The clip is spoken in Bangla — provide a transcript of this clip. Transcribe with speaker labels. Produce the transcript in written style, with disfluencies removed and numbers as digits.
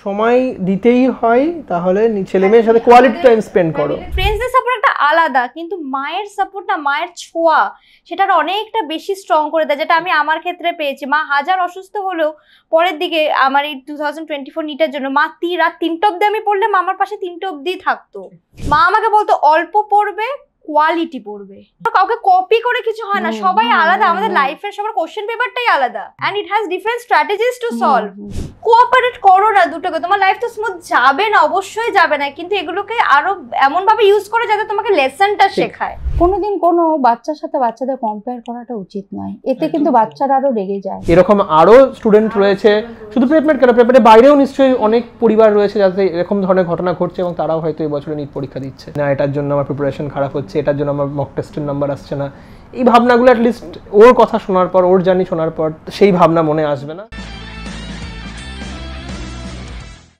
Speaker 1: সময় দিতেই হয়, তাহলে ছেলে মেয়ের সাথে কোয়ালিটি টাইম স্পেন্ড করো।
Speaker 2: ফ্রেন্ডসদের সাপোর্ট একটা আলাদা, কিন্তু মায়ের সাপোর্ট না, মায়ের ছোঁয়া সেটার অনেকটা বেশি স্ট্রং করে দেয়, যেটা আমি আমার ক্ষেত্রে পেয়েছি। মা হাজার অসুস্থ হলেও পরের দিকে আমার এই 2024 নিটের জন্য মা রাত 3টা অব্দি আমি পড়লে মা আমার পাশে 3টা অব্দি থাকতো। মা আমাকে বলতো অল্প পড়বে, কোয়ালিটি পড়বে, কাউকে কপি করে কিছু হয় না, সবাই আলাদা, আমাদের লাইফের সবার কোশ্চেন পেপারটাই আলাদা, and it has different strategies to solve. Cooperate করো না দুটোকে, তোমার লাইফ তো স্মুথ যাবে না, অবশ্যই যাবে না, কিন্তু এগুলোকে আরো এমন ভাবে ইউজ করে যাতে তোমাকে লেসনটা শেখায়।
Speaker 3: কোনোদিন কোনো বাচ্চার সাথে বাচ্চাদের কম্পেয়ার করাটা উচিত নয়, এতে কিন্তু বাচ্চারা আরো রেগে যায়।
Speaker 1: এরকম আরো স্টুডেন্ট রয়েছে, শুধু প্রেপমেট কেন, প্রেপমেটের বাইরেও নিশ্চয়ই অনেক পরিবার রয়েছে যাতে এরকম ধরনের ঘটনা ঘটছে এবং তারাও হয়তো এই বছরে নিট পরীক্ষা দিচ্ছে না, এটার জন্য আমার প্রিপারেশন খারাপ হচ্ছে, এটার জন্য আমার মক টেস্টের নাম্বার আসছে না। এই ভাবনাগুলো অ্যাটলিস্ট ওর কথা শোনার পর, ওর জার্নি শোনার পর সেই ভাবনা মনে আসবে না।